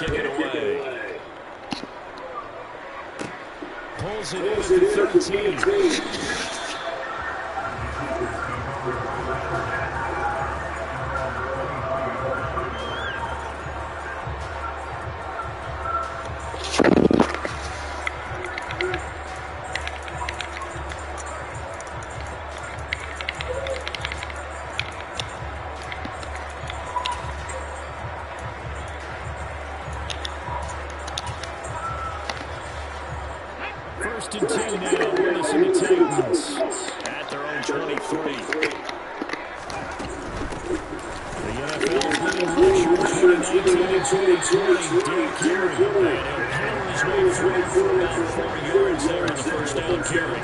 kick it away. Pulls it in at the 13. First and 10 now. Willis and the Titans at their own 23. The NFL's leading rusher in 2019 and 2020, Derrick Henry. And he'll power his way forward for about 4 yards there in the first down carry.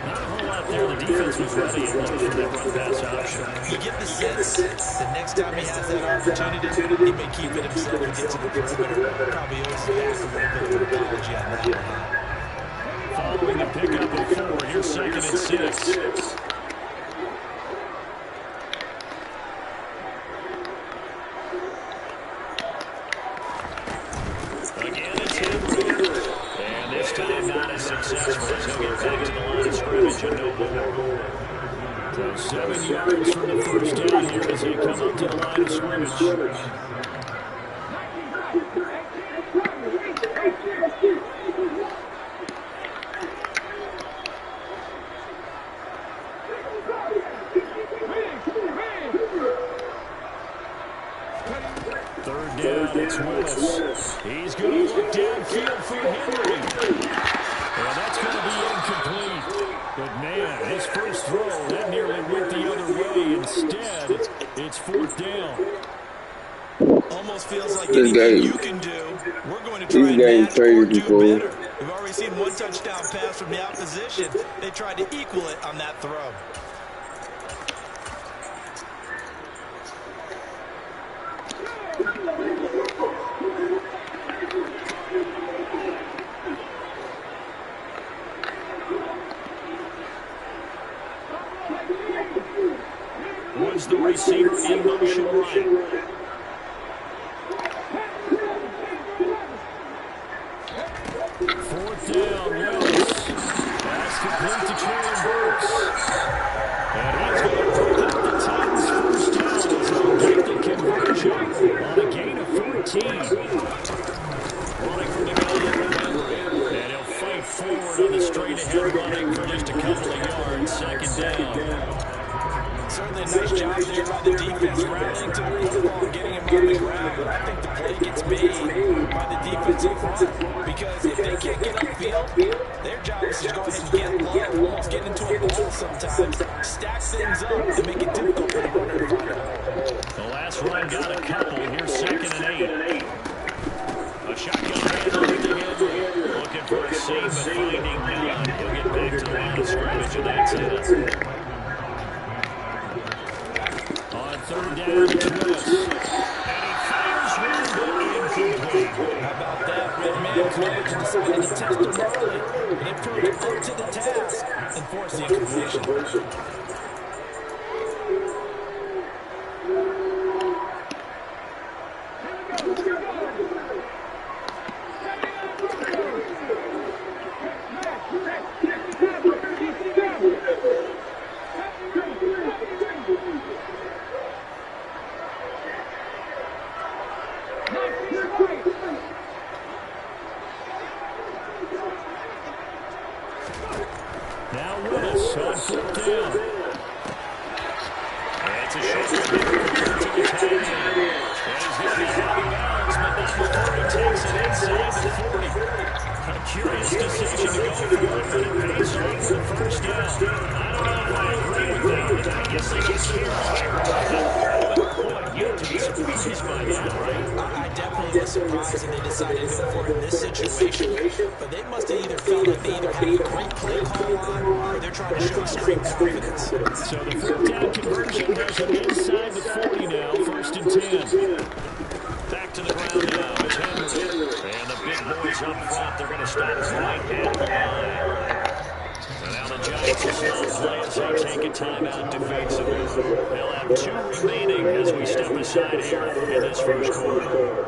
Not a whole lot there. The defense was ready and looking for that run-pass option. You get the sense the next time he has that opportunity, he may keep it himself and get to the perimeter. Probably owes the back a little bit of an apology on that one. Following the pickup of 4, here's second and 6. Again, it's Henry. And this time not as successful as he'll get back to the line of scrimmage and no more. So 7 yards from the first down here as they come up to the line of scrimmage. Third down, it's Willis. He's going to look downfield for Henry. And that's going to be incomplete. But, man, his first throw, that nearly went the other way. Instead, it's fourth down. Almost feels like anything you can do, we're going to try and match or do better. We've already seen one touchdown pass from the opposition. They tried to equal it on that throw. Was the receiver in motion right? Fourth down, Willis. Pass complete to Traylon Burks. And he's going to pick up the Titans' first down as they'll get the conversion on a gain of 14. Running from the gun, and he'll fight forward on the straight-ahead running for just a couple of yards. Second down. Certainly a nice job there by the defense, rallying to the football and getting him on the ground. I think the play gets made by the defensive front because if they can't get upfield, their job is to go ahead and get low, almost get into a ball sometimes, stack things up and make it difficult for the runner to find a hole. The last run got a couple. Here's second and 8. A shotgun handoff to Henry. Looking for a save, but finding none. He'll get back to the line of scrimmage, and that's it. Third down, it's Willis. And he fires one, but incomplete. How about that? Red man coverage decided to test him early. And it proved up to the task and forced the incompletion. Now Willis on fourth down. And it's a short to the tight end. And he's going to be out of bounds, but not before he takes it inside the 40. A curious decision to go for it, but it pays off for the first down. I don't know if I agree with that. I guess they just can't you have to be surprised by that, right? I definitely was surprised that they decided to go for it in this situation, but they must have either felt like they either had a great play call on or they're trying to show extreme confidence. So the fourth down conversion has them inside the 40 now, first and 10. Back to the ground now, it's Henry. And the big boys up front, they're going to stop right at the line. And now the Giants are slow play as they take a timeout defensively. They'll have 2 remaining as we step aside here in this first quarter.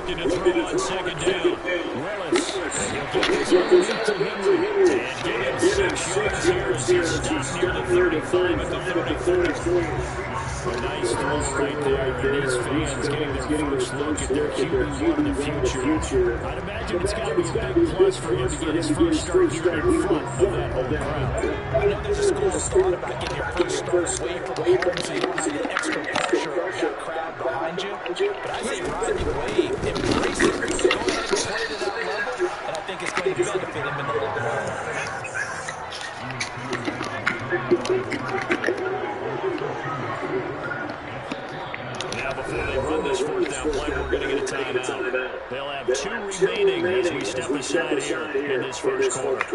looking to throw on second down. Willis, and he'll get this underneath to Henry. And get him 6 yards here as he's stopped near the 35 at the 34. A nice throw right there. And these fans getting their first look at their QB1 of the future. I'd imagine it's got to be a big plus for him to get his first start here in front of that whole crowd. I know there's a school of thought about getting your first start away from home so you don't have the extra pressure of that crowd behind you. But I say ride the wave, embrace it, go ahead and play to that level, and I think it's going to benefit him in the long run. Now before they run this fourth down play, we're going to get a timeout. They'll have 2 remaining as we step aside here in this first quarter.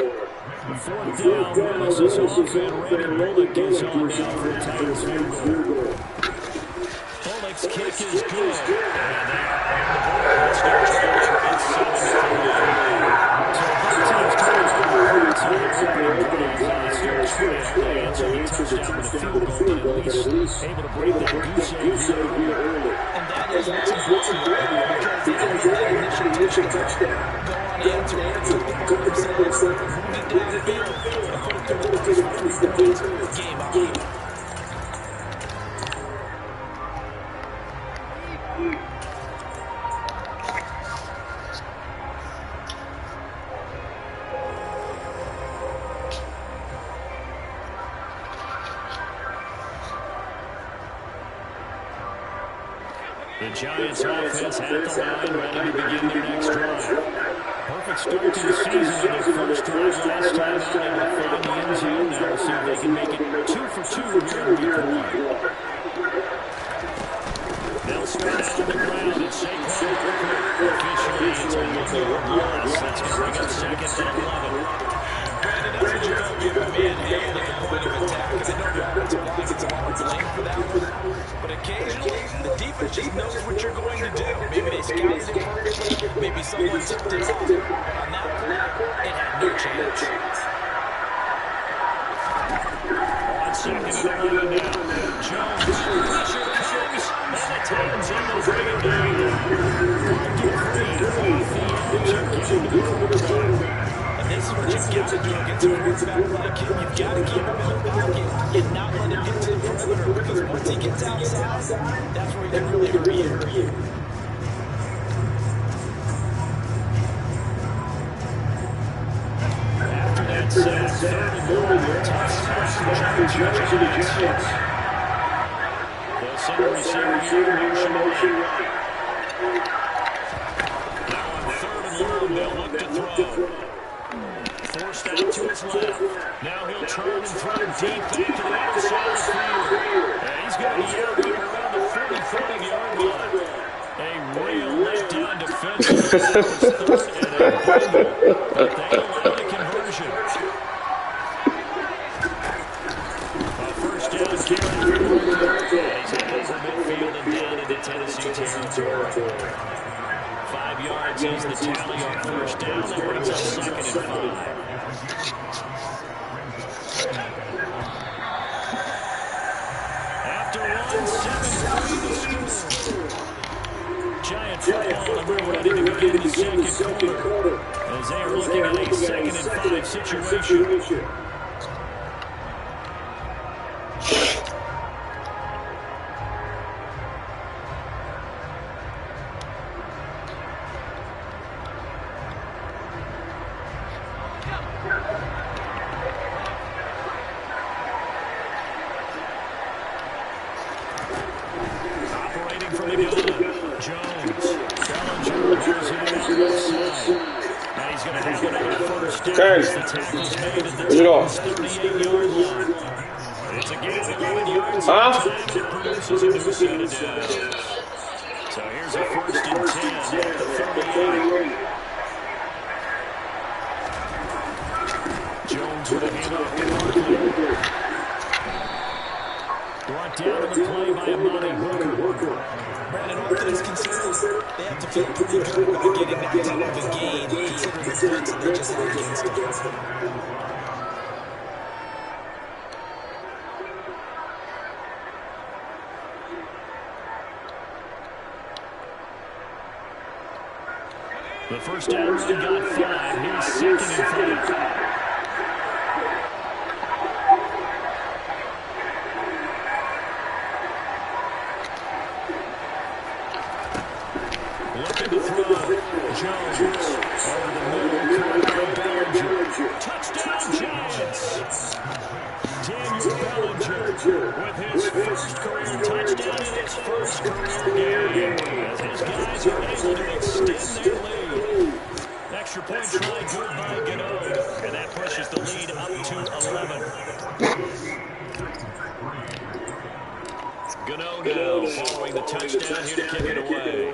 Fourth down, Willis is off and ready. Bullock is on now for a Titans field goal. Bullock's kick is good. And they are on the board. Let's go trailing. It's 7-3. So both teams coming to the opening drive. Still trail. They answer the touchdown with a field goal, but at least able to break that goose egg here early. And that is what's important because they didn't get that initial touchdown. Go on answer it. Go themselves, move it downfield, and put it through the points. Game on. The Giants offense at the line, ready to begin their next drive. Perfect start to the season on their first drive last time out. They will find the end zone. Now we'll see if they can make it 2 for 2 here in week 1. They'll start out on the ground. It's Saquon Barkley. Officially, it's a 1-yard loss. That's going to bring up second and 11. Brandon, that's what you don't give a manhandle at the point of attack. Because I know the offensive line gets a lot of blame for that one. But occasionally, the defense just knows what you're going to do. Maybe they scouted it perfectly. Maybe someone tipped it off. But on that play, it had no chance. On second and 11 now. Jones, pressure comes, and the Titans end up bringing down. 1-3 off the edge and getting the quarterback. This is what you've got to do against a quarterback like him. You've got to keep him in the pocket and not let him get to the perimeter because once he gets outside, that's where he can really hurt you. After that sack, third and goal, touchdown to the Giants. They'll send a receiver motion right. Now on third and long, they'll look to throw. Forced out to his left. Now he'll turn and throw deep back to the other side of the field. And he's going to be out there around the 40-yard line. A real letdown defensively. That was third and a fumble, but they allowed a conversion. A first down carry for Barkley. And he's headed over midfield and down into Tennessee territory. 5 yards is the tally on first down. That brings up second and 5. After 1-7-3 the score. Giant football, and we're ready to begin the second quarter as they are looking at a second and 5 situation. So here's a first and 10 at the 38. Jones with a handoff to Barkley. Brought down on the play by Amani Hooker. Brandon, all things considered, they have to feel pretty good about getting that type of a gain, considering the threats that they just had against them. The first down run got 5. Here's second and 5. Looking to throw. Jones over the middle. Bellinger. Touchdown, Giants. Daniel Bellinger with his first career touchdown in his first career game. As his guys are able to extend their lead. Extra point try good by Gano. And that pushes the lead up to 11. Gano now following the touchdown here to kick it away.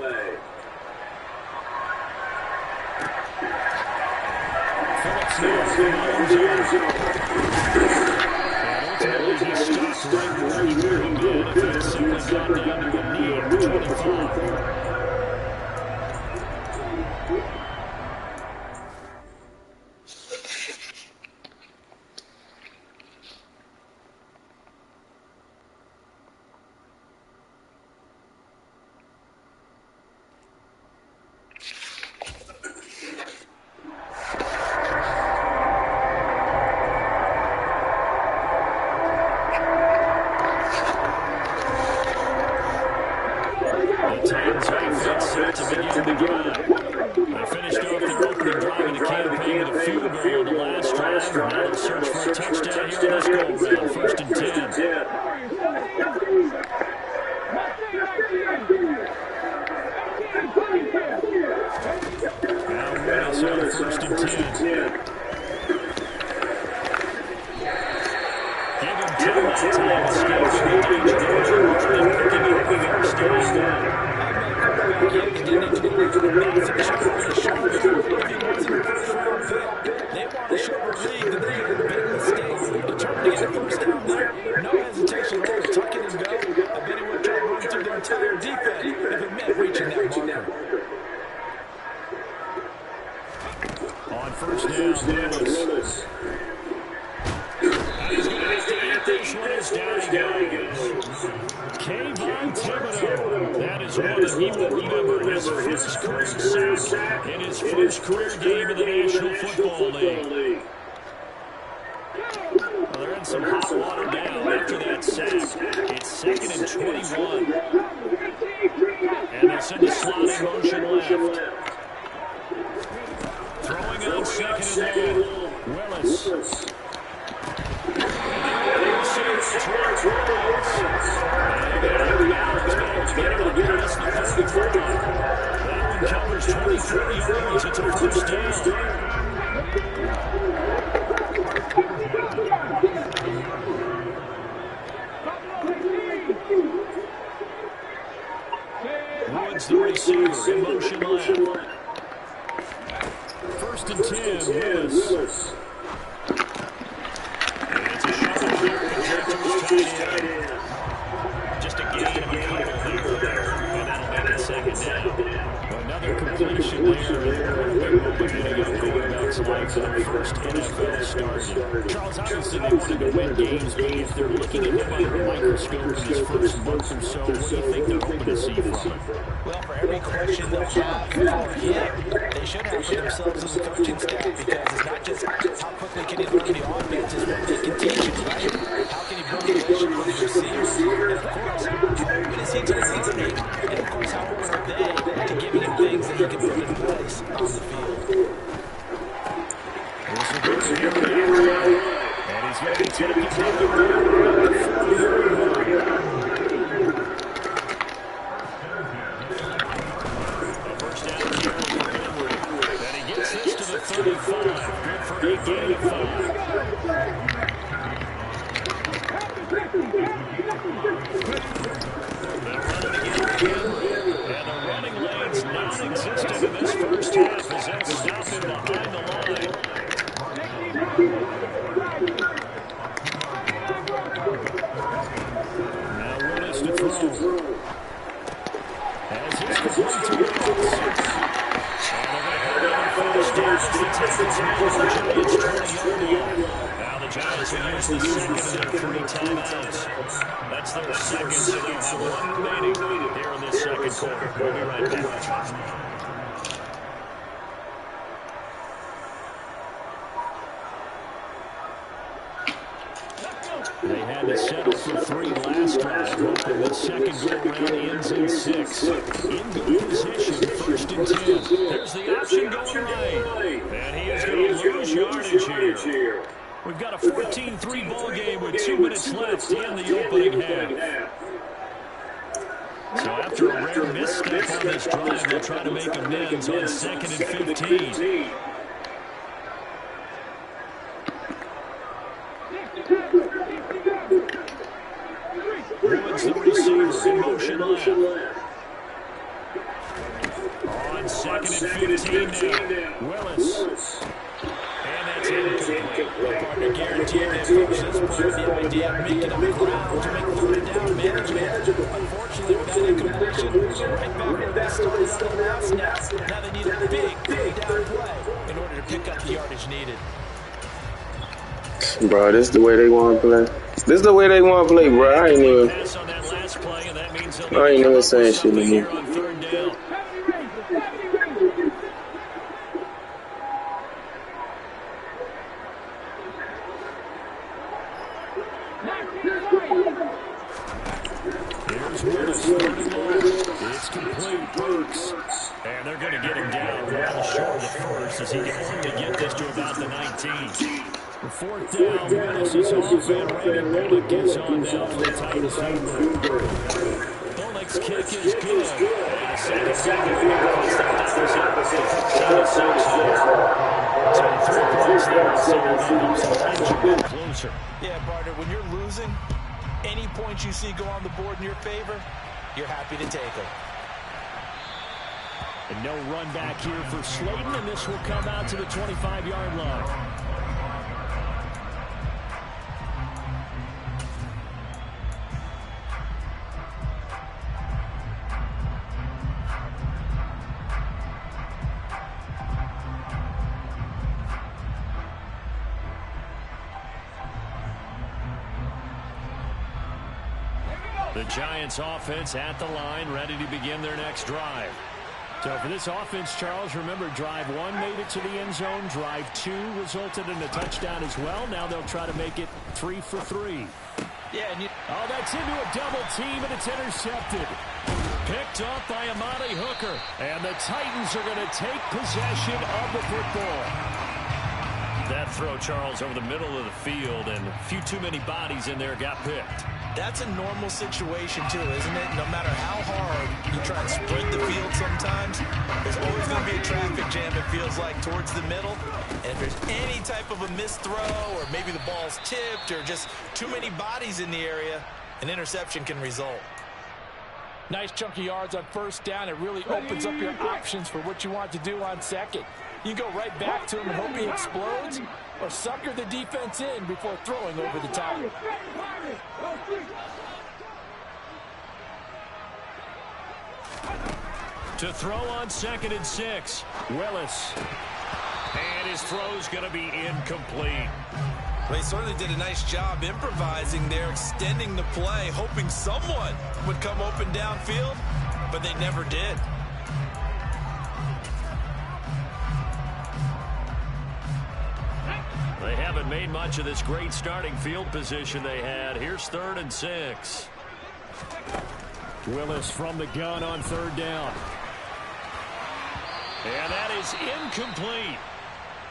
Phillips now from the end zone. And ultimately he stops right where he would have been if he had simply gone down to a knee at the 25. Now the Giants will use the second of their 3 timeouts. That's their second, so they'll have one remaining here in this second quarter. We'll be right back. settled for 3 last drive, hoping the second go-around ends in 6. In good position, 1st and 10. There's the option going right. And he is going to lose yardage here. We've got a 14-3 ball game with 2 minutes left in the opening half. So after a rare misstep on this drive, they'll try to make amends on 2nd and 15. Woods the receiver in motion left. On 2nd and 15 now. Willis. And that's incomplete. Partner guaranteed that folks. That's part of the idea of making up ground to make 3rd down manageable. Unfortunately, with that incompletion, right back where they started still now snaps. Now they need a big 3rd down play in order to pick up the yardage needed. Bro, this is the way they want to play. This is the way they want to play, bro. I ain't even saying shit anymore. Here's Willis, 3rd and long. It's complete. Burks. And they're going to get him down well short of the first as he can only get this to about the 19. 4th down, Willis is off, and Raymond Bullock is on now for the Titans. Bullock's kick is good. And a second puts the Titans up to 13-6. So 3 points there, so that helps a closer. Yeah, partner, when you're losing, any points you see go on the board in your favor, you're happy to take them. And no run back here for Slayton, and this will come out to the 25-yard line. The Giants offense at the line, ready to begin their next drive. So for this offense, Charles, remember, drive 1 made it to the end zone. Drive 2 resulted in a touchdown as well. Now they'll try to make it 3 for 3. Yeah, oh, that's into a double team, and it's intercepted. Picked up by Amani Hooker. And the Titans are going to take possession of the football. That throw, Charles, over the middle of the field, and a few too many bodies in there got picked. That's a normal situation, too, isn't it? No matter how hard you try and spread the field sometimes, there's always going to be a traffic jam, it feels like, towards the middle. And if there's any type of a missed throw, or maybe the ball's tipped, or just too many bodies in the area, an interception can result. Nice chunky yards on 1st down. It really opens up your options for what you want to do on 2nd. You can go right back to him and hope he explodes, or sucker the defense in before throwing over the top. To throw on 2nd and 6, Willis. And his throw's going to be incomplete. Well, he certainly did a nice job improvising there, extending the play, hoping someone would come open downfield, but they never did. They haven't made much of this great starting field position they had. Here's 3rd and 6. Willis from the gun on 3rd down. And that is incomplete.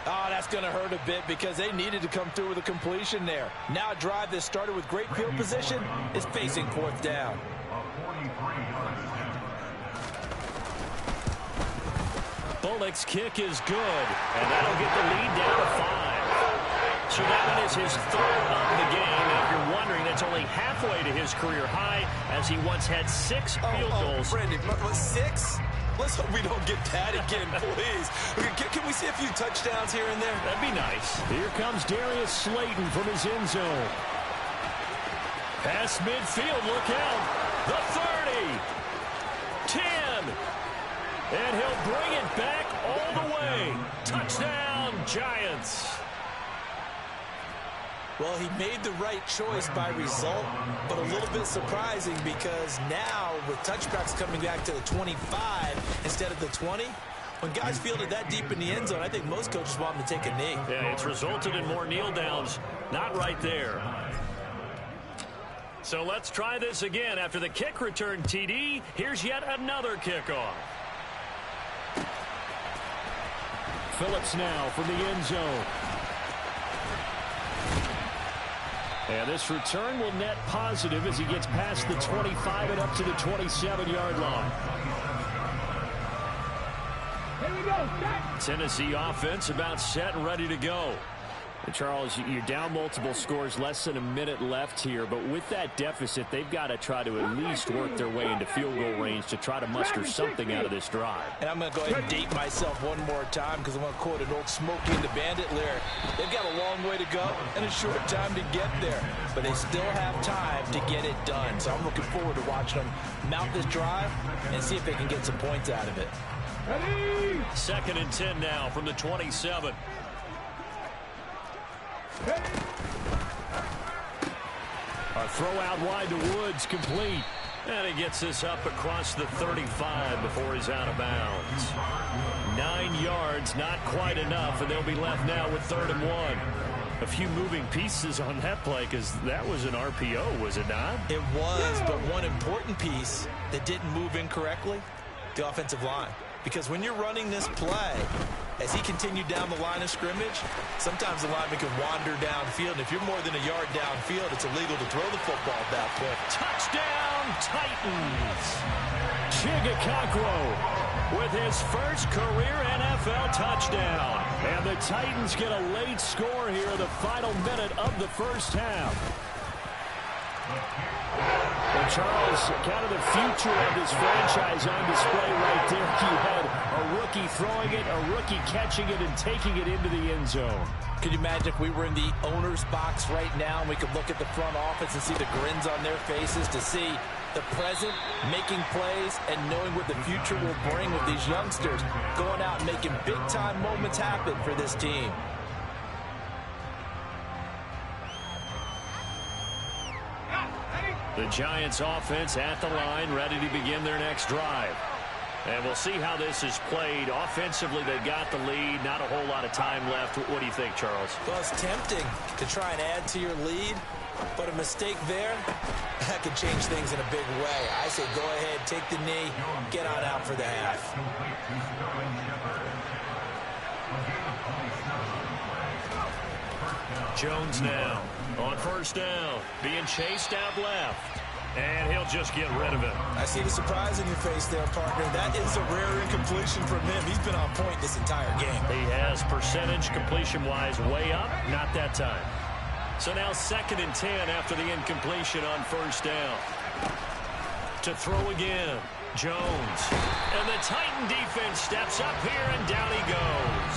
Oh, that's going to hurt a bit because they needed to come through with a completion there. Now a drive that started with great field position is facing 4th down. Bullock's kick is good, and that'll get the lead down to 5. So that one is his 3rd of the game. And if you're wondering, that's only halfway to his career high, as he once had 6 field goals. Brandon, 6? Let's hope we don't get that again, please. Can we see a few touchdowns here and there? That'd be nice. Here comes Darius Slayton from his end zone. Pass midfield, look out. The 30. 10. And he'll bring it back all the way. Touchdown, Giants. Well, he made the right choice by result, but a little bit surprising because now with touchbacks coming back to the 25 instead of the 20, when guys fielded that deep in the end zone, I think most coaches want them to take a knee. Yeah, it's resulted in more kneel downs. Not right there. So let's try this again. After the kick return TD, here's yet another kickoff. Phillips now from the end zone. And this return will net positive as he gets past the 25 and up to the 27-yard line. Here we go. Tennessee offense about set and ready to go. And Charles, you're down multiple scores, less than a minute left here, but with that deficit, they've got to try to at least work their way into field goal range to try to muster something out of this drive. And I'm going to go ahead and date myself one more time because I'm going to quote an old Smokey and the Bandit lyric. They've got a long way to go and a short time to get there, but they still have time to get it done. So I'm looking forward to watching them mount this drive and see if they can get some points out of it. Ready? 2nd and 10 now from the 27. A throw out wide to Woods, complete. And he gets this up across the 35 before he's out of bounds. 9 yards, not quite enough, and they'll be left now with 3rd and 1. A few moving pieces on that play because that was an RPO, was it not? It was, but one important piece that didn't move incorrectly, the offensive line. Because when you're running this play, as he continued down the line of scrimmage, sometimes the lineman can wander downfield. And if you're more than a yard downfield, it's illegal to throw the football at that point. Touchdown, Titans! Chigakakwo with his first career NFL touchdown. And the Titans get a late score here in the final minute of the first half. And Charles, kind of the future of this franchise on display right there. You had a rookie throwing it, a rookie catching it, and taking it into the end zone. Could you imagine if we were in the owner's box right now and we could look at the front office and see the grins on their faces to see the present making plays and knowing what the future will bring with these youngsters going out and making big-time moments happen for this team. The Giants offense at the line, ready to begin their next drive. And we'll see how this is played. Offensively, they got the lead. Not a whole lot of time left. What do you think, Charles? Well, it's tempting to try and add to your lead, but a mistake there, that could change things in a big way. I say go ahead, take the knee, get on out for the half. Jones now on 1st down, being chased out left. And he'll just get rid of it. I see the surprise in your face there, partner. That is a rare incompletion from him. He's been on point this entire game. He has percentage completion-wise way up. Not that time. So now 2nd and 10 after the incompletion on 1st down. To throw again, Jones. And the Titan defense steps up here, and down he goes.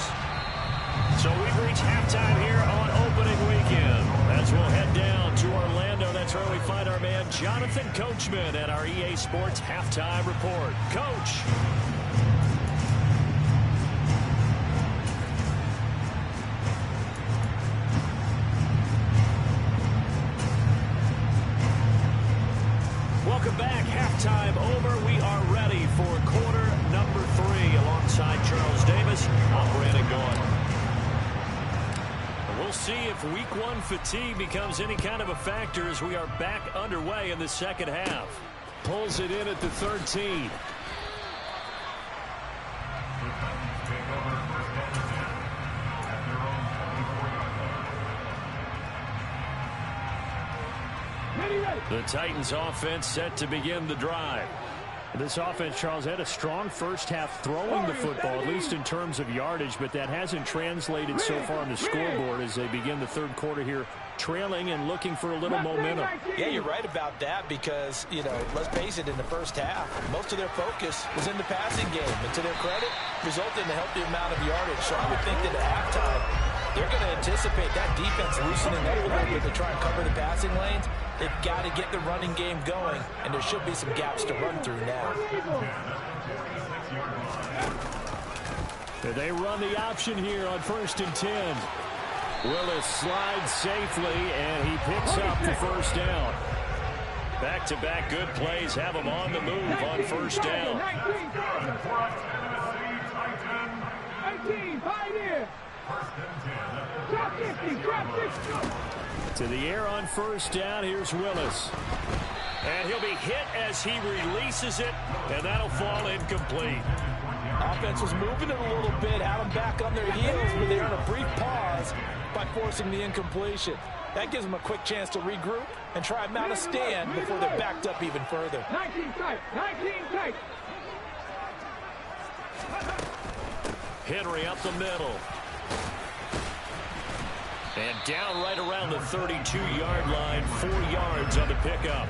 So we've reached halftime here on opening weekend. As we'll head down to Orlando, that's where we find our man Jonathan Coachman at our EA Sports Halftime Report. Coach. Welcome back. Halftime over. We are ready for quarter number 3 alongside Charles Davis. I'm Brandon Gaughan. We'll see if week 1 fatigue becomes any kind of a factor as we are back underway in the second half. Pulls it in at the 13. The Titans offense set to begin the drive. This offense, Charles, had a strong first half throwing the football, at least in terms of yardage, but that hasn't translated so far on the scoreboard as they begin the third quarter here, trailing and looking for a little momentum. Yeah, you're right about that because, you know, let's face it, in the first half, most of their focus was in the passing game, and to their credit, resulted in a healthy amount of yardage. So I would think that at halftime, they're going to anticipate that defense loosening up a little bit to try and cover the passing lanes. They've got to get the running game going, and there should be some gaps to run through now. They run the option here on 1st and 10. Willis slides safely, and he picks up the 1st down. Back-to-back good plays have him on the move on 1st down. 19, Pioneer. Drop 50, drop 50. To the air on first down. Here's Willis. And he'll be hit as he releases it, and that'll fall incomplete. Offense was moving it a little bit, had them back on their heels, but they're on a brief pause by forcing the incompletion. That gives them a quick chance to regroup and try and mount a stand before they're backed up even further. 19 tight, 19 tight. Henry up the middle. And down right around the 32-yard line, 4 yards on the pickup.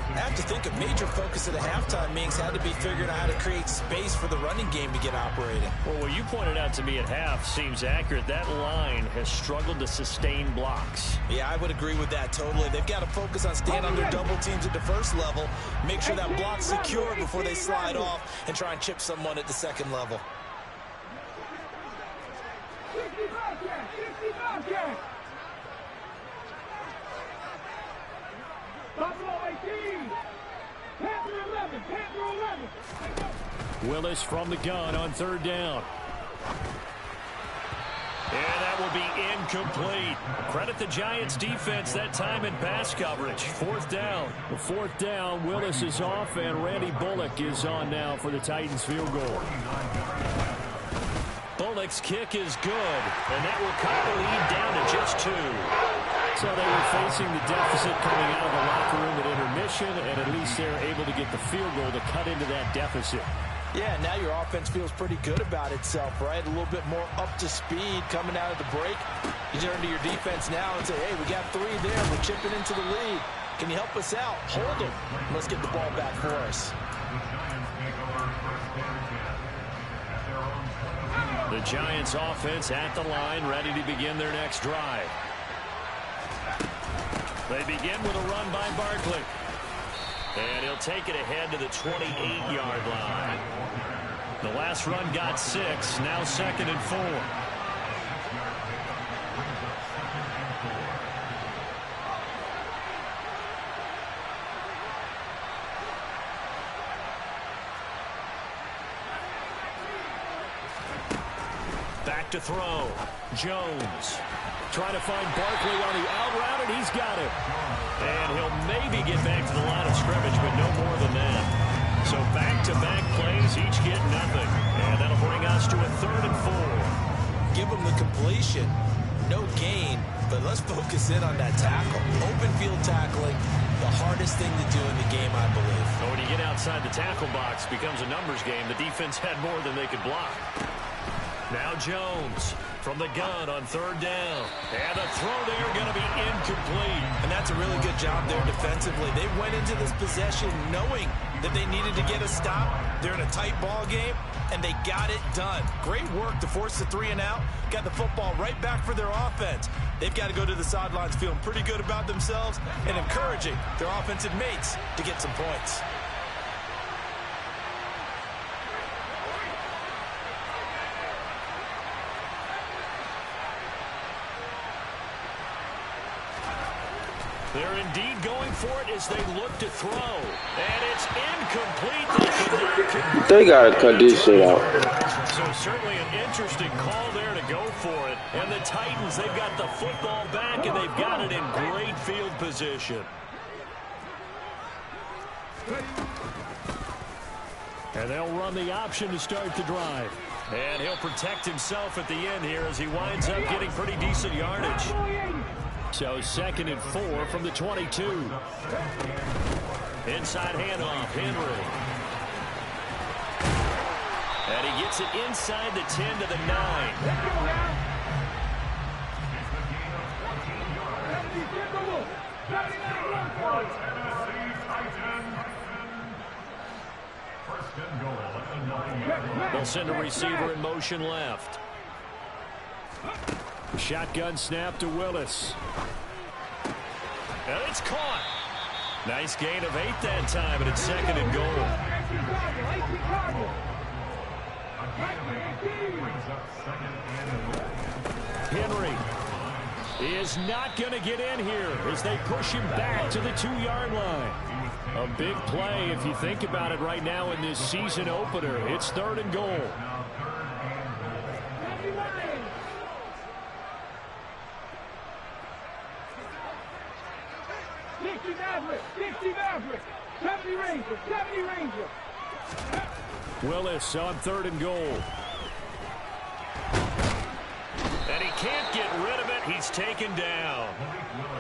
I have to think a major focus at the halftime meetings had to be figuring out how to create space for the running game to get operating. Well, what you pointed out to me at half seems accurate. That line has struggled to sustain blocks. Yeah, I would agree with that totally. They've got to focus on staying on their double teams at the first level, make sure that block's secure before they slide off and try and chip someone at the second level. 60 Bobcat, 60 Bobcat. Buffalo 18. Panther 11, Panther 11. Willis from the gun on third down. And that will be incomplete. Credit the Giants defense that time in pass coverage. Fourth down. The fourth down, Willis is off, and Randy Bullock is on now for the Titans field goal. Bullock's kick is good, and that will cut the lead down to just 2. So they were facing the deficit coming out of the locker room at intermission, and at least they're able to get the field goal to cut into that deficit. Yeah, now your offense feels pretty good about itself, right? A little bit more up to speed coming out of the break. You turn to your defense now and say, hey, we got 3 there. We're chipping into the lead. Can you help us out? Hold them. Let's get the ball back for us. The Giants offense at the line, ready to begin their next drive. They begin with a run by Barkley. And he'll take it ahead to the 28-yard line. The last run got 6, now 2nd and 4. Back to throw. Jones trying to find Barkley on the out route, and he's got it. And he'll maybe get back to the line of scrimmage, but no more than that. So back-to-back plays, each get nothing. And that'll bring us to a 3rd and 4. Give them the completion, no gain, but let's focus in on that tackle. Open field tackling, the hardest thing to do in the game, I believe. So when you get outside the tackle box, it becomes a numbers game. The defense had more than they could block. Now Jones from the gun on 3rd down. And the throw there going to be incomplete. And that's a really good job there defensively. They went into this possession knowing that they needed to get a stop. They're in a tight ball game, and they got it done. Great work to force the 3 and out. Got the football right back for their offense. They've got to go to the sidelines feeling pretty good about themselves and encouraging their offensive mates to get some points. They're indeed going for it as they look to throw. And it's incomplete. They got to cut this shit out. So certainly an interesting call there to go for it. And the Titans, they've got the football back, and they've got it in great field position. And they'll run the option to start the drive. And he'll protect himself at the end here as he winds up getting pretty decent yardage. So 2nd and 4 from the 22. Inside handoff, Henry. And he gets it inside the 10 to the 9. They'll send a receiver in motion left. Shotgun snap to Willis. And it's caught. Nice gain of 8 that time, and it's 2nd and goal. Henry is not going to get in here as they push him back to the 2-yard line. A big play if you think about it right now in this season opener. It's 3rd and goal. Maverick, 60 Maverick, 70 Ranger, 70 Ranger. Willis on 3rd and goal. And he can't get rid of it. He's taken down.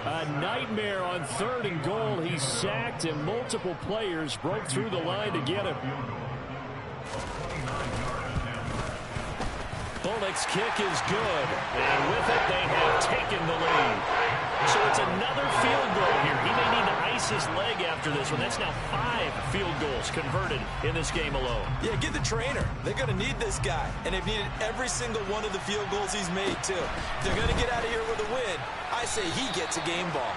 A nightmare on 3rd and goal. He's sacked, and multiple players broke through the line to get him. Bullock's kick is good, and with it, they have taken the lead. So it's another field goal here. He may need to ice his leg after this one. That's now 5 field goals converted in this game alone. Yeah, get the trainer. They're going to need this guy, and they've needed every single one of the field goals he's made, too. If they're going to get out of here with a win, I say he gets a game ball.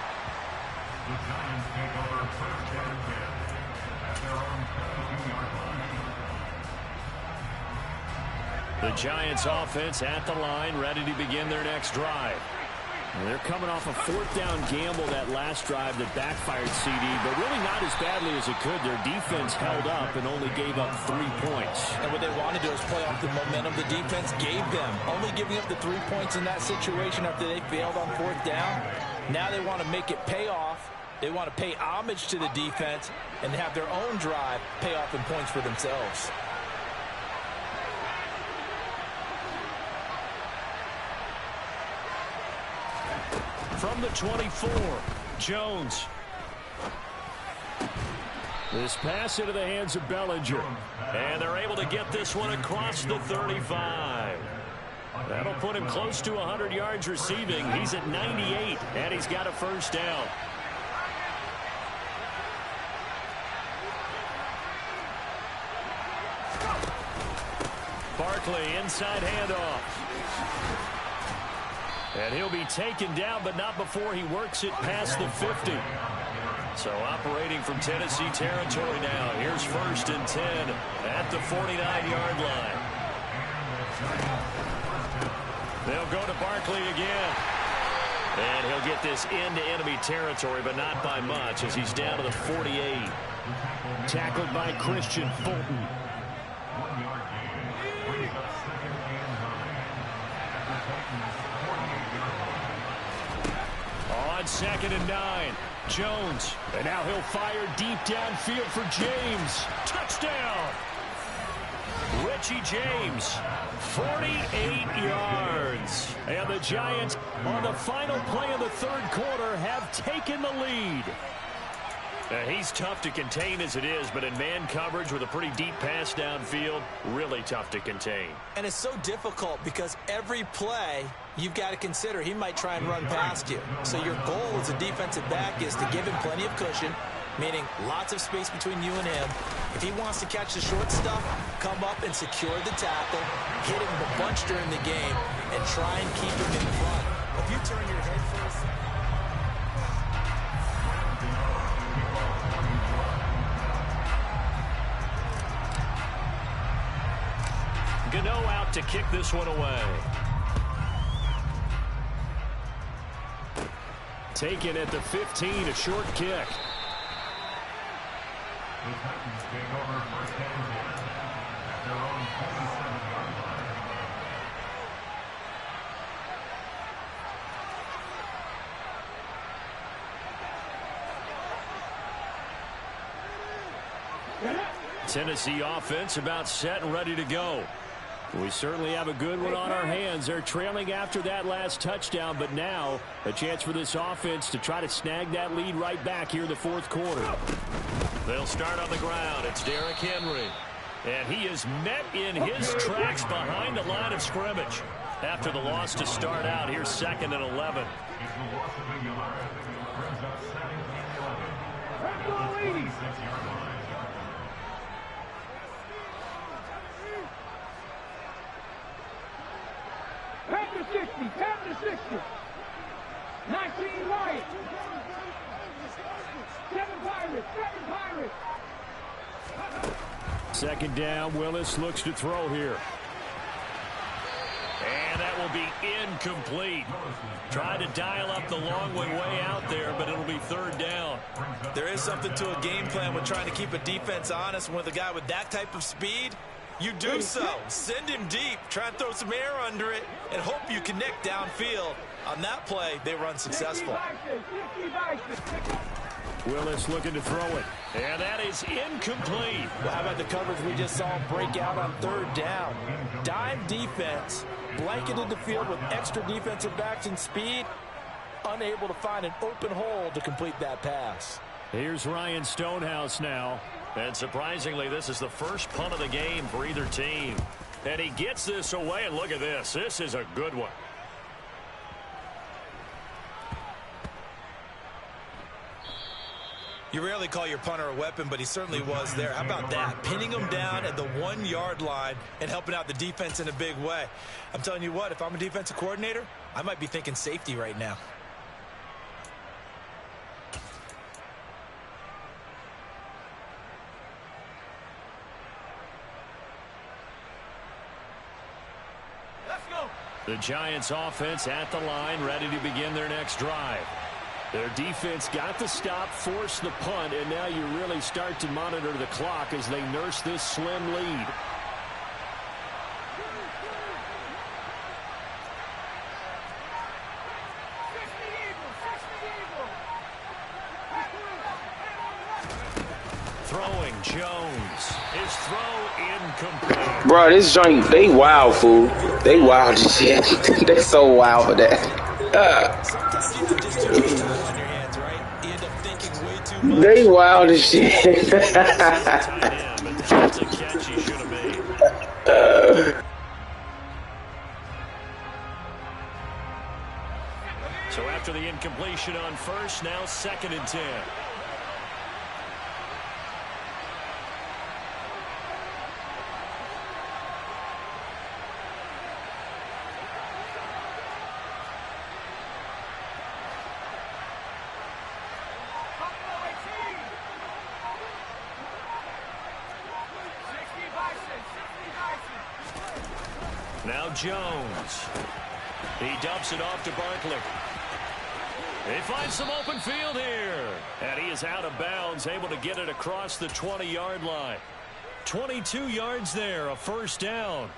The Giants take over 1st and 10 at their own 22-yard line. The Giants offense at the line, ready to begin their next drive. And they're coming off a 4th down gamble that last drive that backfired CD, but really not as badly as it could. Their defense held up and only gave up 3 points. And what they want to do is play off the momentum the defense gave them. Only giving up the 3 points in that situation after they failed on 4th down. Now they want to make it pay off. They want to pay homage to the defense and have their own drive pay off in points for themselves. From the 24, Jones. This pass into the hands of Bellinger. And they're able to get this one across the 35. That'll put him close to 100 yards receiving. He's at 98, and he's got a 1st down. Barkley, inside handoff. And he'll be taken down, but not before he works it past the 50. So operating from Tennessee territory now. Here's 1st and 10 at the 49-yard line. They'll go to Barkley again. And he'll get this into enemy territory, but not by much as he's down to the 48. Tackled by Christian Fulton. On 2nd and 9, Jones. And now he'll fire deep downfield for James. Touchdown! Richie James, 48 yards. And the Giants, on the final play of the 3rd quarter, have taken the lead. He's tough to contain as it is, but in man coverage with a pretty deep pass downfield, really tough to contain. And it's so difficult because every play you've got to consider he might try and run past you. So your goal as a defensive back is to give him plenty of cushion, meaning lots of space between you and him. If he wants to catch the short stuff, come up and secure the tackle, hit him a bunch during the game, and try and keep him in front. If you turn your head first... Gano out to kick this one away. Taken at the 15, a short kick. The Titans take over 1st and 10 at their own 27-yard line. Tennessee offense about set and ready to go. We certainly have a good one on our hands. They're trailing after that last touchdown, but now a chance for this offense to try to snag that lead right back here in the 4th quarter. They'll start on the ground. It's Derrick Henry. And he is met in his tracks behind the line of scrimmage. After the loss to start out, here's 2nd and 11. It's the loss of a yard. Brings up 2nd and 11 at the 26-yard line. Pack to 60, pack to 60. 19 Wyatt. 7 Pirates, 7 Pirates. 2nd down, Willis looks to throw here. And that will be incomplete. Tried to dial up the long one way out there, but it'll be 3rd down. There is something to a game plan with trying to keep a defense honest. With a guy with that type of speed, you do so. Send him deep, try and throw some air under it, and hope you connect downfield. On that play, they were unsuccessful. Willis looking to throw it. And that is incomplete. Well, how about the coverage we just saw break out on third down? Dime defense, blanketed the field with extra defensive backs and speed, unable to find an open hole to complete that pass. Here's Ryan Stonehouse now. And surprisingly, this is the first punt of the game for either team. And he gets this away, and look at this. This is a good one. You rarely call your punter a weapon, but he certainly was there. How about that? Pinning him down at the 1-yard line and helping out the defense in a big way. I'm telling you what, if I'm a defensive coordinator, I might be thinking safety right now. The Giants offense at the line, ready to begin their next drive. Their defense got the stop, forced the punt, and now you really start to monitor the clock as they nurse this slim lead. Throwing Jones. His throw incomplete. Bro, this joint, they wild, fool. They wild as shit. They so wild for that. Sometimes you have just too much time on your hands, right? You end up thinking way too much. They wild as shit. That's a catch he should have made. So after the incompletion on first, now 2nd and 10. Now Jones. He dumps it off to Barkley. They find some open field here. And he is out of bounds, able to get it across the 20-yard line. 22 yards there, a first down.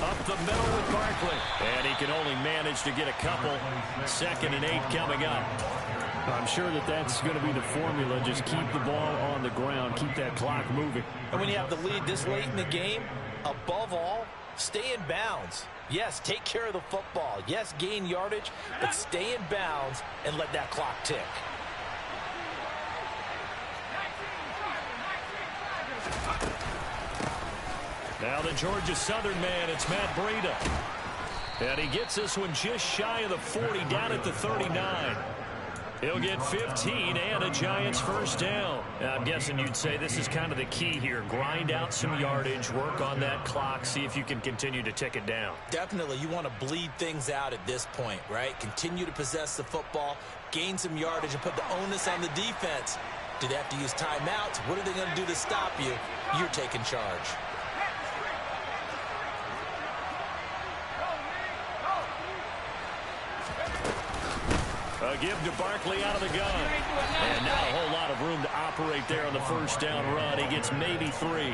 Up the middle with Barkley. And he can only manage to get a couple. 2nd and 8 coming up. I'm sure that that's going to be the formula. Just keep the ball on the ground. Keep that clock moving. And when you have the lead this late in the game, above all, stay in bounds. Yes, take care of the football. Yes, gain yardage, but stay in bounds and let that clock tick. Now the Georgia Southern man, it's Matt Breida. And he gets this one just shy of the 40, down at the 39. He'll get 15 and a Giants first down. I'm guessing you'd say this is kind of the key here. Grind out some yardage, work on that clock, see if you can continue to tick it down. Definitely, you want to bleed things out at this point, right? Continue to possess the football, gain some yardage, and put the onus on the defense. Do they have to use timeouts? What are they going to do to stop you? You're taking charge. A give to Barkley out of the gun. And not a whole lot of room to operate there on the first down run. He gets maybe 3.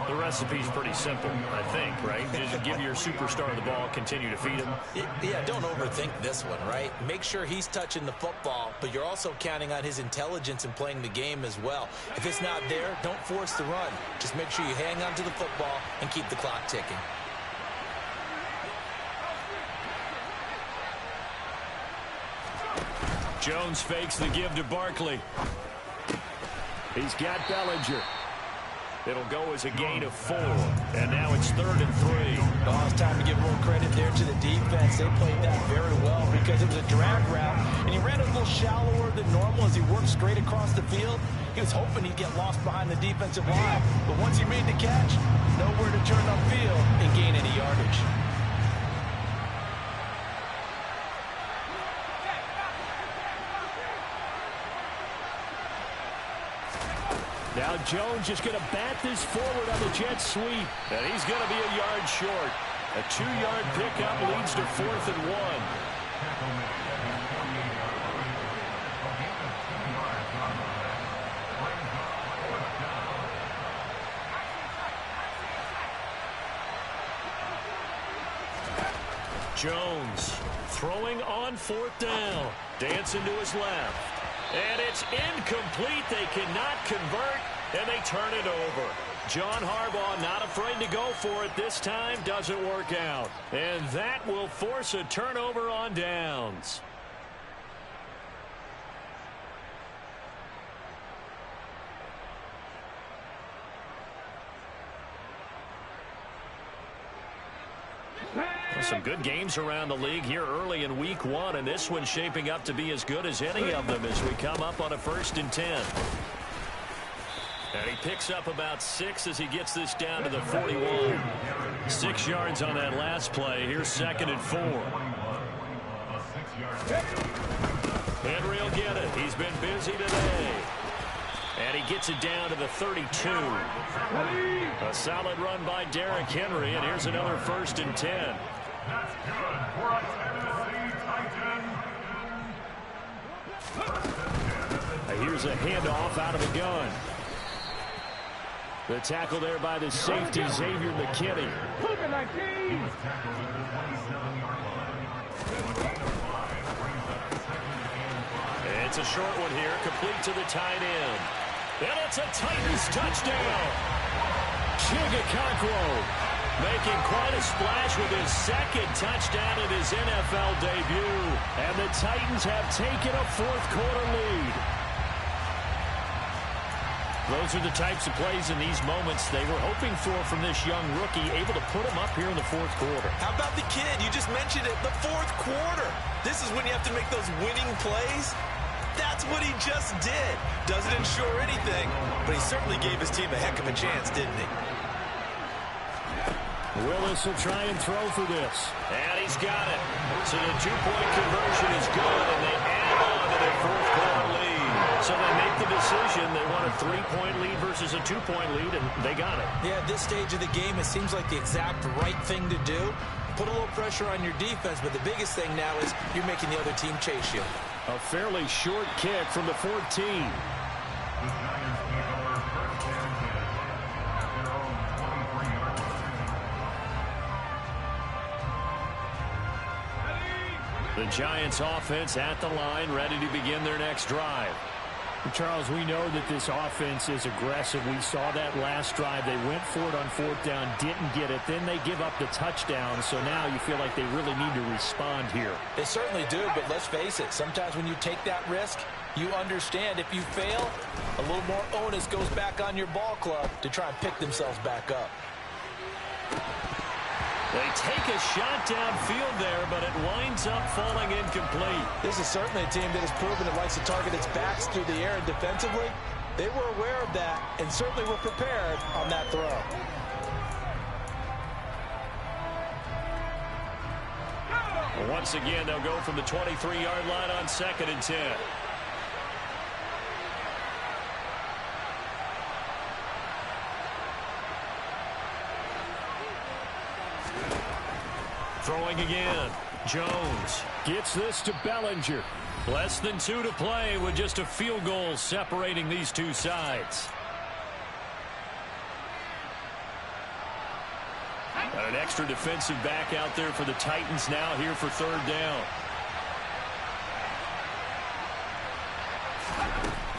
The recipe's pretty simple, I think, right? Just give your superstar the ball, continue to feed him. Yeah, don't overthink this one, right? Make sure he's touching the football, but you're also counting on his intelligence in playing the game as well. If it's not there, don't force the run. Just make sure you hang on to the football and keep the clock ticking. Jones fakes the give to Barkley. He's got Bellinger. It'll go as a gain of 4. And now it's 3rd and 3. Oh, it's time to give a little credit there to the defense. They played that very well because it was a drag route, and he ran a little shallower than normal as he worked straight across the field. He was hoping he'd get lost behind the defensive line. But once he made the catch, nowhere to turn upfield and gain any yardage. Now Jones just going to bat this forward on the jet sweep. And he's going to be a yard short. A 2-yard pickup leads to 4th and 1. Jones throwing on 4th down. Dancing to his left. And it's incomplete. They cannot convert, and they turn it over. John Harbaugh not afraid to go for it this time. Doesn't work out. And that will force a turnover on downs. Some good games around the league here early in week 1, and this one's shaping up to be as good as any of them as we come up on a 1st and 10. And he picks up about 6 as he gets this down to the 41. 6 yards on that last play. Here's 2nd and 4. Henry will get it. He's been busy today. And he gets it down to the 32. A solid run by Derrick Henry, and here's another 1st and 10. That's good for a Tennessee Titan. Here's a handoff out of the gun. The tackle there by the safety, Xavier McKinney. It's a short one here, complete to the tight end. And it's a Titans touchdown. Chigakonkwo making quite a splash with his 2nd touchdown in his NFL debut. And the Titans have taken a 4th quarter lead. Those are the types of plays in these moments they were hoping for from this young rookie, able to put him up here in the 4th quarter. How about the kid? You just mentioned it, the 4th quarter. This is when you have to make those winning plays. That's what he just did. Doesn't ensure anything, but he certainly gave his team a heck of a chance, didn't he? Willis will try and throw for this. And he's got it. So the 2-point conversion is good, and they add on to their 4th quarter lead. So they make the decision. They want a 3-point lead versus a 2-point lead, and they got it. Yeah, at this stage of the game, it seems like the exact right thing to do. Put a little pressure on your defense, but the biggest thing now is you're making the other team chase you. A fairly short kick from the 14. The Giants take over 1st and 10 at their own 23-yard line. The Giants offense at the line, ready to begin their next drive. Charles, we know that this offense is aggressive. We saw that last drive. They went for it on 4th down, didn't get it. Then they give up the touchdown. So now you feel like they really need to respond here. They certainly do, but let's face it. Sometimes when you take that risk, you understand if you fail, a little more onus goes back on your ball club to try and pick themselves back up. They take a shot downfield there, but it winds up falling incomplete. This is certainly a team that has proven it likes to target its backs through the air and defensively. They were aware of that and certainly were prepared on that throw. Well, once again, they'll go from the 23-yard line on 2nd and 10. Throwing again. Jones gets this to Bellinger. Less than 2 to play with just a field goal separating these two sides. Got an extra defensive back out there for the Titans now here for 3rd down.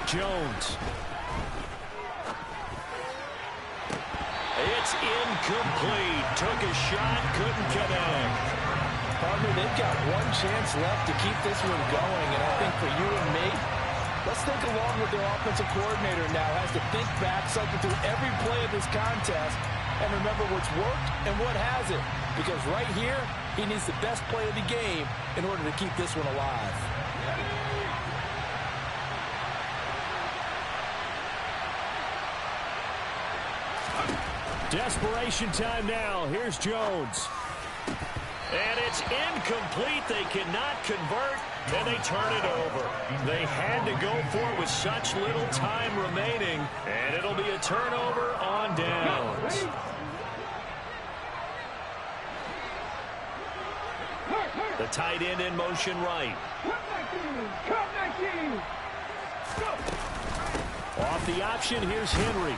Jones. It's incomplete. Took a shot, couldn't connect. Partner, they've got one chance left to keep this one going, and I think for you and me, let's think along with their offensive coordinator now. Has to think back, cycle through every play of this contest, and remember what's worked and what hasn't. Because right here, he needs the best play of the game in order to keep this one alive. Desperation time now. Here's Jones. And it's incomplete. They cannot convert, and they turn it over. They had to go for it with such little time remaining, and it'll be a turnover on downs. The tight end in motion right. Off the option, here's Henry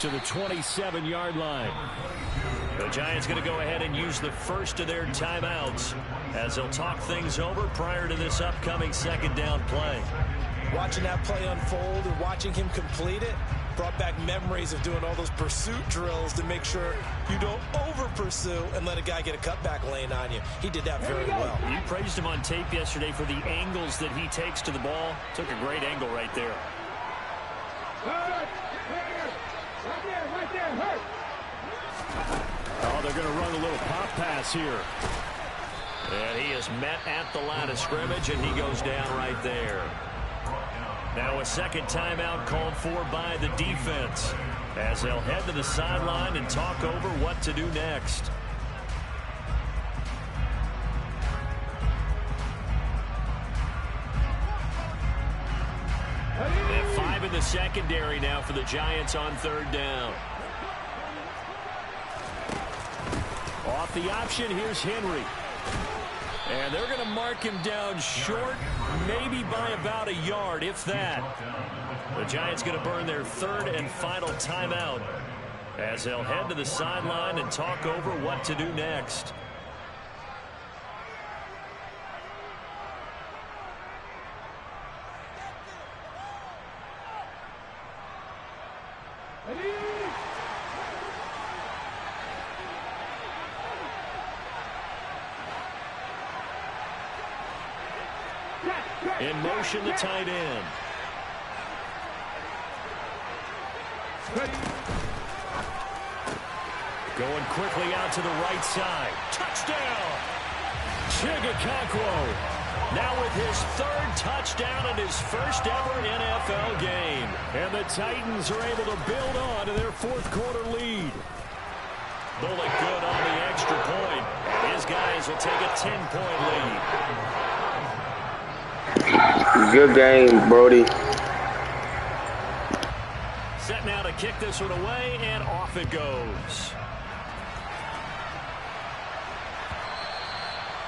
to the 27-yard line. The Giants going to go ahead and use the first of their timeouts as they'll talk things over prior to this upcoming second down play. Watching that play unfold and watching him complete it brought back memories of doing all those pursuit drills to make sure you don't over-pursue and let a guy get a cutback lane on you. He did that very well. You praised him on tape yesterday for the angles that he takes to the ball. Took a great angle right there. Right there, hurt. Oh, they're going to run a little pop pass here. And he is met at the line of scrimmage, and he goes down right there. Now a second timeout called for by the defense as they'll head to the sideline and talk over what to do next. And 5 in the secondary now for the Giants on third down. Off the option, here's Henry. And they're going to mark him down short, maybe by about a yard, if that. The Giants going to burn their third and final timeout as they'll head to the sideline and talk over what to do next. In motion, the tight end. Going quickly out to the right side. Touchdown! Chigakonkwo now with his third touchdown and his first ever NFL game. And the Titans are able to build on to their fourth quarter lead. Bullet good on the extra point. And his guys will take a 10-point lead. Good game, Brody. Set now to kick this one away, and off it goes.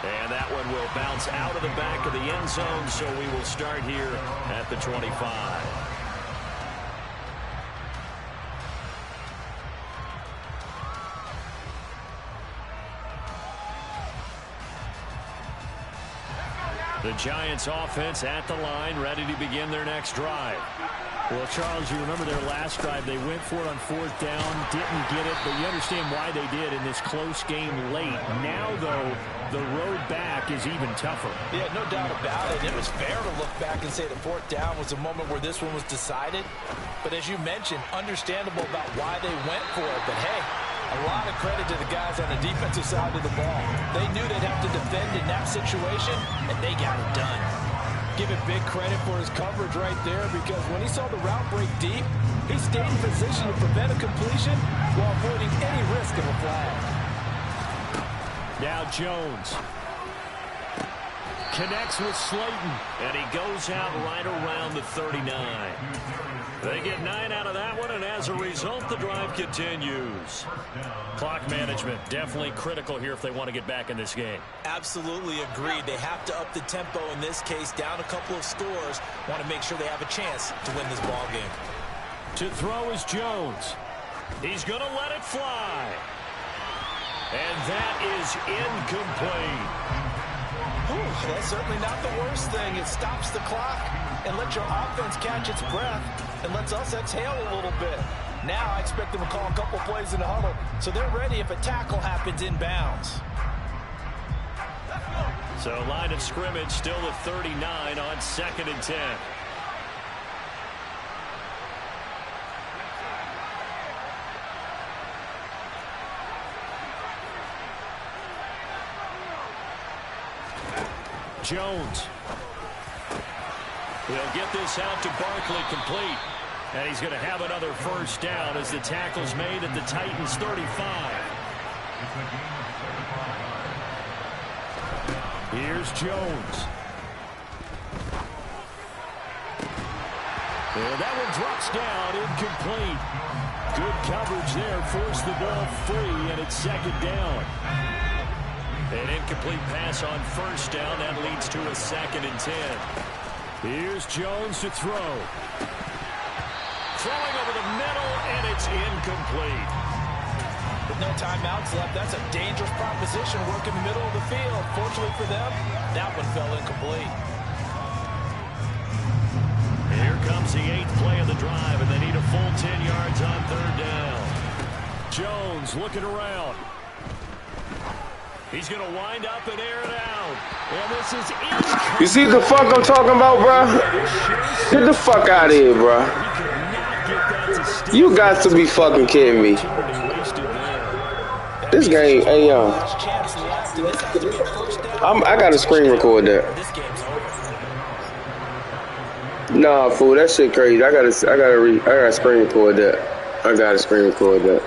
And that one will bounce out of the back of the end zone, so we will start here at the 25. The Giants offense at the line, ready to begin their next drive. Well, Charles, you remember their last drive. They went for it on fourth down, didn't get it, but you understand why they did in this close game late. Now, though, the road back is even tougher. Yeah, no doubt about it. It was fair to look back and say the fourth down was the moment where this one was decided. But as you mentioned, understandable about why they went for it. But, hey, a lot of credit to the guys on the defensive side of the ball. They knew they'd have to defend in that situation, and they got it done. Give it big credit for his coverage right there, because when he saw the route break deep, he stayed in position to prevent a completion while avoiding any risk of a flag. Now Jones connects with Slayton, and he goes out right around the 39. They get 9 out of that one, and as a result, the drive continues. Clock management definitely critical here if they want to get back in this game. Absolutely agreed. They have to up the tempo in this case, down a couple of scores. Want to make sure they have a chance to win this ball game. To throw is Jones. He's going to let it fly. And that is incomplete. Whew, that's certainly not the worst thing. It stops the clock and lets your offense catch its breath and lets us exhale a little bit. Now I expect them to call a couple plays in the huddle, so they're ready if a tackle happens inbounds. So line of scrimmage still the 39 on 2nd and 10. Jones. He'll get this out to Barkley, complete. And he's going to have another first down as the tackle's made at the Titans' 35. Here's Jones. And that one drops down, incomplete. Good coverage there, forced the ball free, and it's 2nd down. An incomplete pass on first down. That leads to a 2nd and 10. Here's Jones to throw. Throwing over the middle, and it's incomplete. With no timeouts left, that's a dangerous proposition working the middle of the field. Fortunately for them, that one fell incomplete. Here comes the 8th play of the drive, and they need a full 10 yards on 3rd down. Jones looking around. He's going to wind up and air it out. And this is You see the fuck I'm talking about, bro? Get the fuck out of here, bro. You got to be fucking kidding me. This game, hey, yo. I gotta screen record that. Nah, fool, that shit crazy. I gotta screen record that. I gotta screen record that.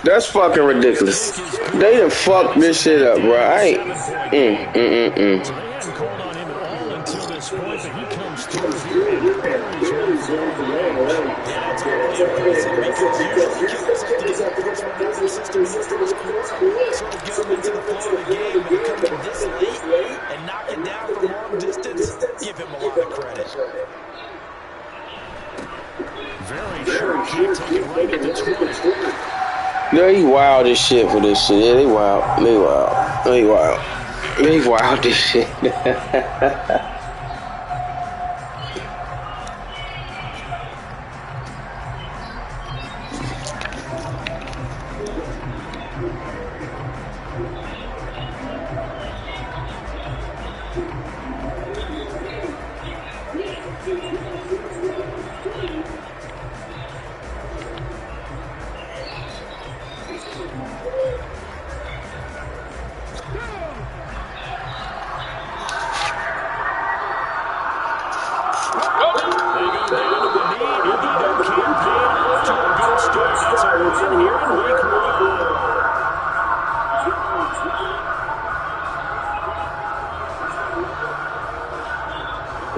That's fucking ridiculous. They done fucked this shit up, bro. I ain't. So they hadn't called on him at all until this point, but he comes through here and buries one from long range. Yeah, that's really impressive because usually kickers have to get that first passing system into this quarter, sort of get them into the flow of the game, but to come in this late and knock it down from long distance, give him a lot of credit. Very sure kick, taken right at the 20. They wild as shit for this shit. Yeah, they wild. They wild. They wild. They wild as shit.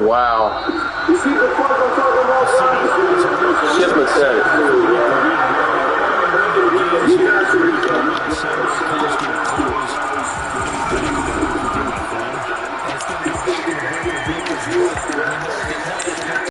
Wow. You see the fuck I'm talking about? Shit pathetic. You got to